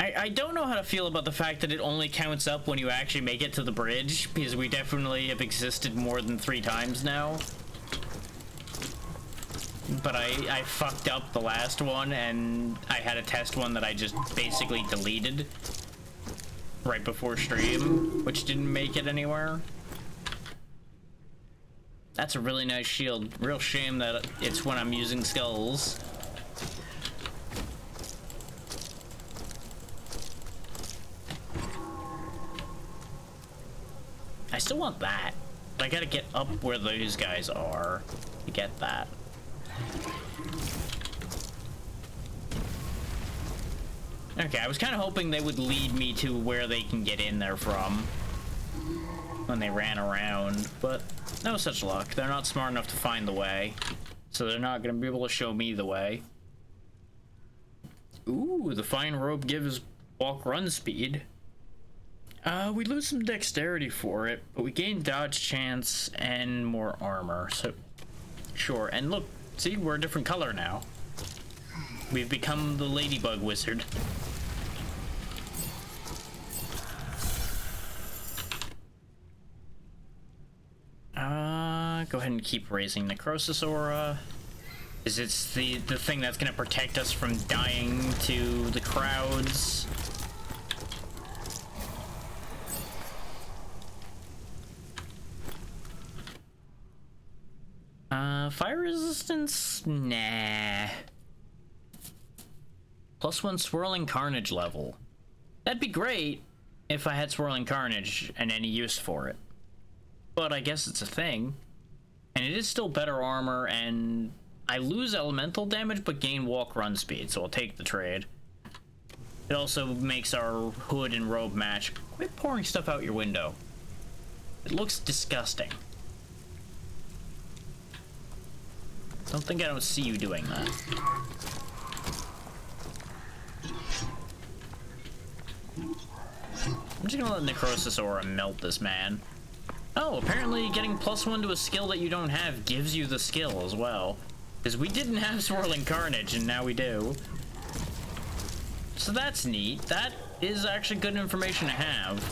I don't know how to feel about the fact that it only counts up when you actually make it to the bridge, because we definitely have existed more than 3 times now. But I fucked up the last one, and I had a test one that I just basically deleted right before stream, which didn't make it anywhere. That's a really nice shield. Real shame that it's when I'm using skulls. I still want that, but I gotta get up where those guys are to get that. Okay, I was kind of hoping they would lead me to where they can get in there from when they ran around, but no such luck. They're not smart enough to find the way, so they're not gonna be able to show me the way. Ooh, the fine robe gives walk-run speed. We lose some dexterity for it, but we gain dodge chance and more armor, so sure. And look, see, we're a different color now. We've become the ladybug wizard. Go ahead and keep raising necrosis aura. Is it's the thing that's gonna protect us from dying to the crowds. Fire resistance? Nah. +1 swirling carnage level. That'd be great if I had Swirling Carnage and any use for it. But I guess it's a thing. And it is still better armor, and I lose elemental damage but gain walk run speed, so I'll take the trade. It also makes our hood and robe match. Quit pouring stuff out your window. It looks disgusting. Don't think I don't see you doing that. I'm just gonna let Necrosis Aura melt this man. Oh, apparently getting +1 to a skill that you don't have gives you the skill as well. Because we didn't have Swirling Carnage, and now we do. So that's neat. That is actually good information to have.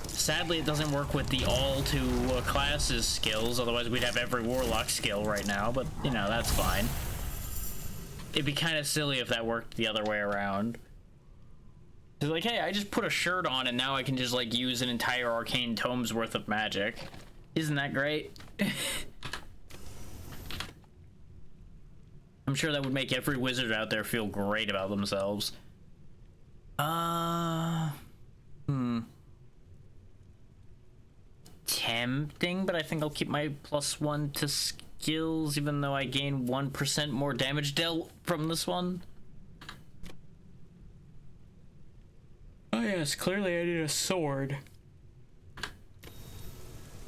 Sadly, it doesn't work with the all to classes skills, otherwise we'd have every Warlock skill right now, but, you know, that's fine. It'd be kind of silly if that worked the other way around. It's like, hey, I just put a shirt on and now I can just, like, use an entire Arcane Tome's worth of magic. Isn't that great? I'm sure that would make every wizard out there feel great about themselves. Tempting, but I think I'll keep my +1 to skills, even though I gain 1% more damage dealt from this one. Oh yes, clearly I need a sword.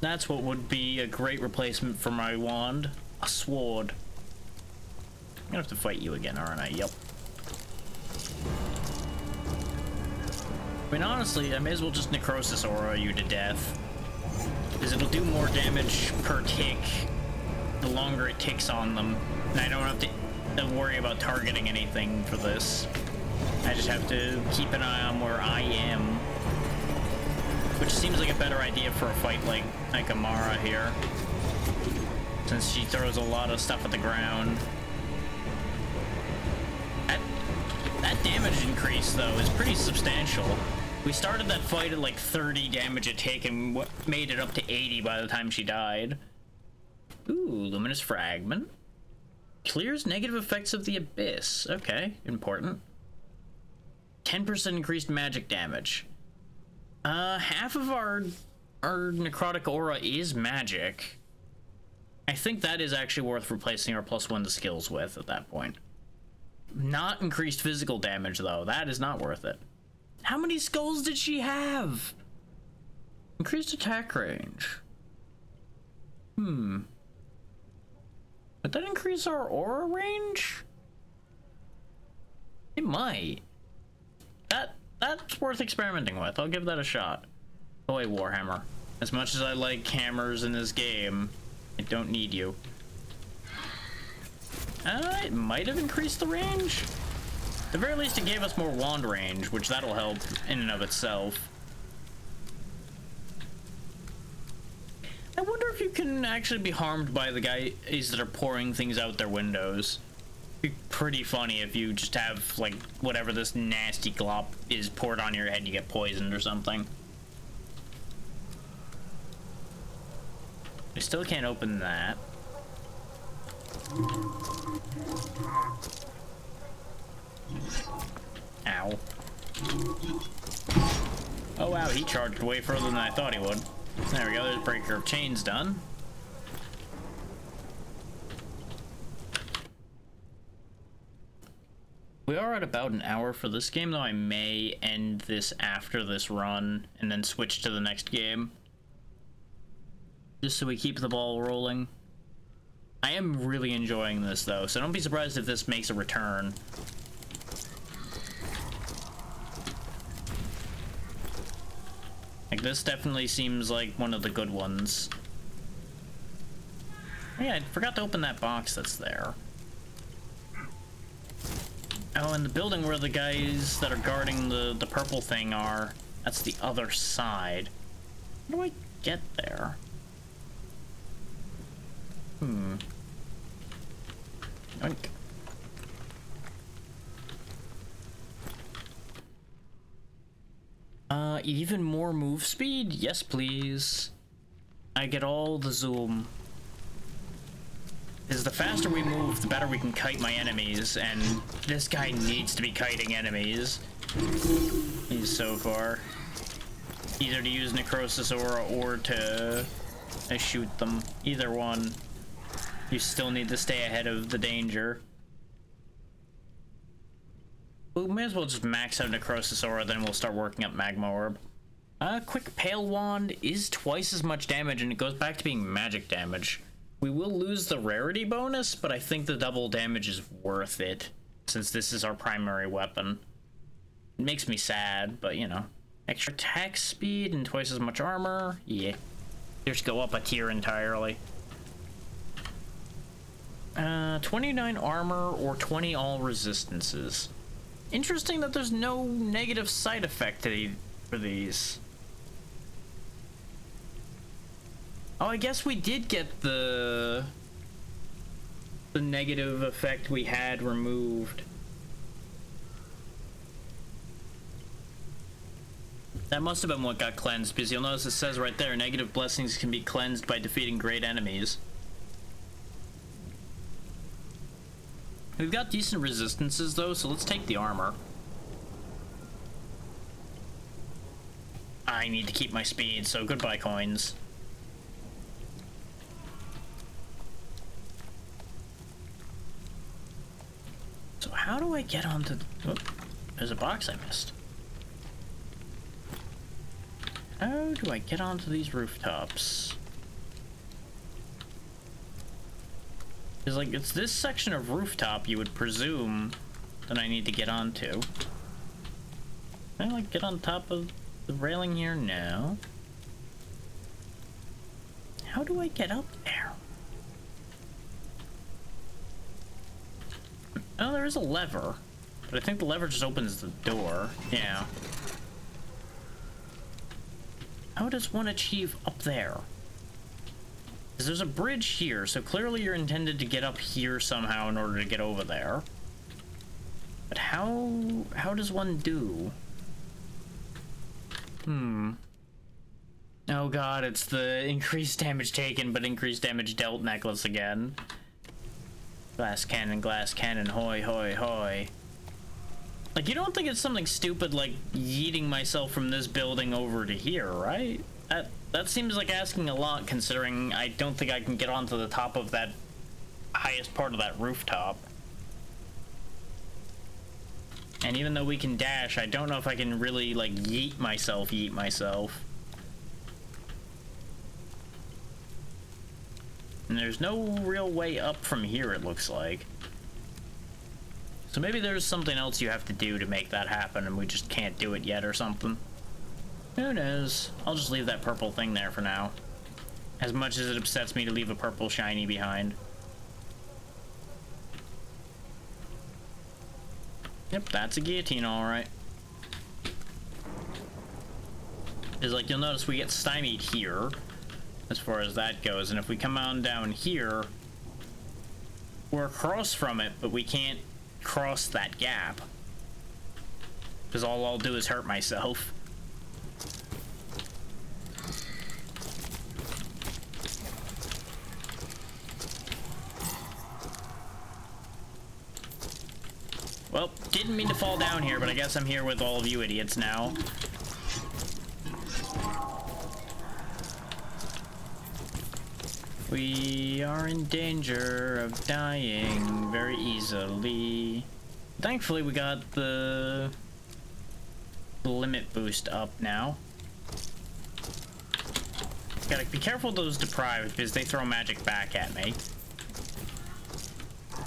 That's what would be a great replacement for my wand. A sword. I'm gonna have to fight you again, aren't I? Yep. I mean, honestly, I may as well just Necrosis Aura you to death. Because it'll do more damage per tick the longer it ticks on them. And I don't have to worry about targeting anything for this. I just have to keep an eye on where I am. Which seems like a better idea for a fight like Amara here. Since she throws a lot of stuff at the ground. That damage increase, though, is pretty substantial. We started that fight at like 30 damage a tick and made it up to 80 by the time she died. Ooh, Luminous Fragment. Clears negative effects of the Abyss. Okay, important. 10% increased magic damage. Half of our necrotic aura is magic. I think that is actually worth replacing our +1 to skills with at that point. Not increased physical damage, though. That is not worth it. How many skulls did she have? Increased attack range. Would that increase our aura range? It might. That's worth experimenting with. I'll give that a shot. Oh wait, Warhammer. As much as I like hammers in this game, I don't need you. It might have increased the range. At the very least, it gave us more wand range, which that'll help in and of itself. I wonder if you can actually be harmed by the guys that are pouring things out their windows. It'd be pretty funny if you just have, like, whatever this nasty glop is poured on your head and you get poisoned or something. I still can't open that. Ow. Oh wow, he charged way further than I thought he would. There we go, there's Breaker of Chains done. We are at about an hour for this game, though I may end this after this run and then switch to the next game. Just so we keep the ball rolling. I am really enjoying this, though, so don't be surprised if this makes a return. Like, this definitely seems like one of the good ones. Oh, yeah, I forgot to open that box that's there. Oh, and the building where the guys that are guarding the purple thing are, that's the other side. How do I get there? Yoink. Even more move speed? Yes, please. I get all the zoom. Because the faster we move, the better we can kite my enemies, and this guy needs to be kiting enemies. He's so far. Either to use Necrosis Aura or to shoot them. Either one. You still need to stay ahead of the danger. We may as well just max out Necrosis Aura, then we'll start working up Magma Orb. Quick Pale Wand is twice as much damage, and it goes back to being magic damage. We will lose the rarity bonus, but I think the double damage is worth it, since this is our primary weapon. It makes me sad, but you know. Extra attack speed and twice as much armor. Yeah. Just go up a tier entirely. 29 armor or 20 all resistances. Interesting that there's no negative side effect for these. Oh, I guess we did get the negative effect we had removed. That must have been what got cleansed, because you'll notice it says right there, negative blessings can be cleansed by defeating great enemies. We've got decent resistances though, so let's take the armor. I need to keep my speed, so goodbye coins. So how do I get onto the... Oh, there's a box I missed. How do I get onto these rooftops? Because, like, it's this section of rooftop you would presume that I need to get onto. Can I, like, get on top of the railing here? No. How do I get up there? Oh, there is a lever. But I think the lever just opens the door. Yeah. How does one achieve up there? Because there's a bridge here, so clearly you're intended to get up here somehow in order to get over there. But how does one do? Oh god, it's the increased damage taken, but increased damage dealt necklace again. Glass cannon, hoy, hoy, hoy. Like, you don't think it's something stupid like yeeting myself from this building over to here, right? That seems like asking a lot, considering I don't think I can get onto the top of that highest part of that rooftop. And even though we can dash, I don't know if I can really, like, yeet myself. And there's no real way up from here, it looks like. So maybe there's something else you have to do to make that happen, and we just can't do it yet or something. Who knows? I'll just leave that purple thing there for now. As much as it upsets me to leave a purple shiny behind. Yep, that's a guillotine, alright. Is like, you'll notice we get stymied here, as far as that goes, and if we come on down here, we're across from it, but we can't cross that gap. Because all I'll do is hurt myself. Well, didn't mean to fall down here, but I guess I'm here with all of you idiots now. We are in danger of dying very easily. Thankfully, we got the limit boost up now. Gotta be careful of those deprived, because they throw magic back at me.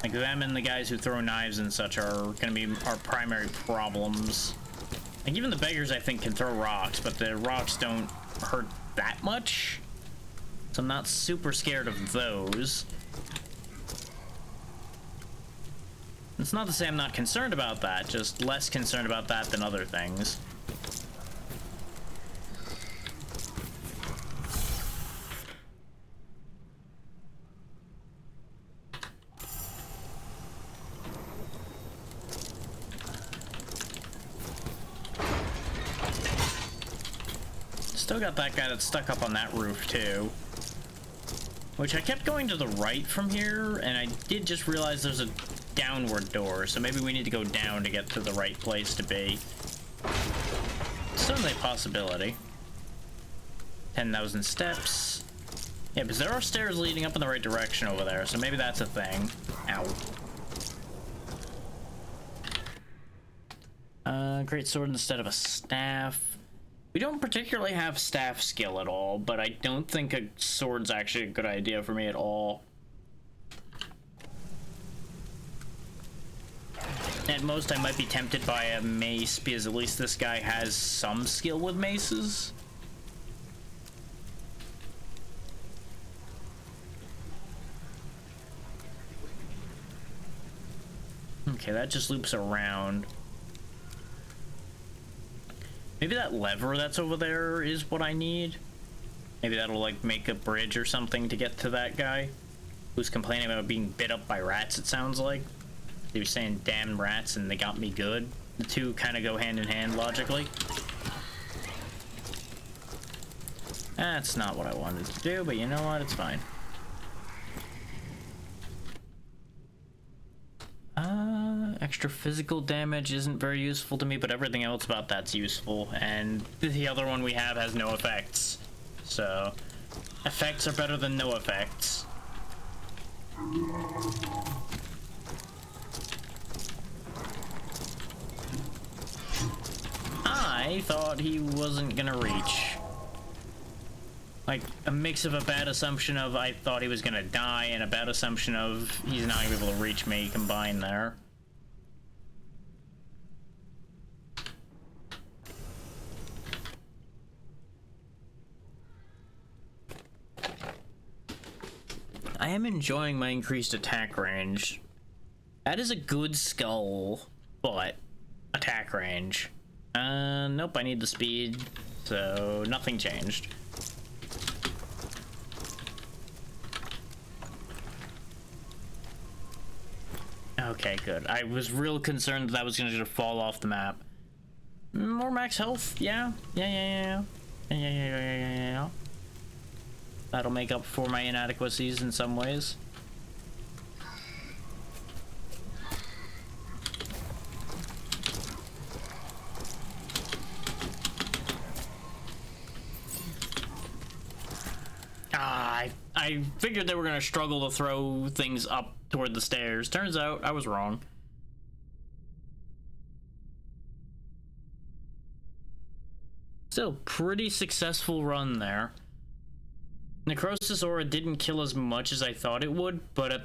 Like, them and the guys who throw knives and such are gonna be our primary problems. Like, even the beggars, I think, can throw rocks, but the rocks don't hurt that much. So I'm not super scared of those. It's not to say I'm not concerned about that, just less concerned about that than other things. Still got that guy that's stuck up on that roof too. Which I kept going to the right from here, and I did just realize there's a downward door, so maybe we need to go down to get to the right place to be. certainly a possibility. 10,000 steps. Yeah, because there are stairs leading up in the right direction over there, so maybe that's a thing. Ow. Great sword instead of a staff. We don't particularly have staff skill at all, but I don't think a sword's actually a good idea for me at all. At most, I might be tempted by a mace, because at least this guy has some skill with maces. Okay, that just loops around. Maybe that lever that's over there is what I need. Maybe that'll, like, make a bridge or something to get to that guy who's complaining about being bit up by rats, it sounds like. He was saying damn rats and they got me good. The two kind of go hand in hand logically. That's not what I wanted to do, but you know what? It's fine. Extra physical damage isn't very useful to me, but everything else about that's useful. And the other one we have has no effects. So, effects are better than no effects. I thought he wasn't gonna reach. Like, a mix of a bad assumption of I thought he was gonna die and a bad assumption of he's not gonna be able to reach me combined there. I am enjoying my increased attack range. That is a good skull, but attack range. Nope, I need the speed, so nothing changed. Okay, good. I was real concerned that was gonna just fall off the map. More max health, yeah. Yeah. That'll make up for my inadequacies in some ways. I figured they were gonna struggle to throw things up toward the stairs. Turns out I was wrong. Still, pretty successful run there. Necrosis Aura didn't kill as much as I thought it would, but at the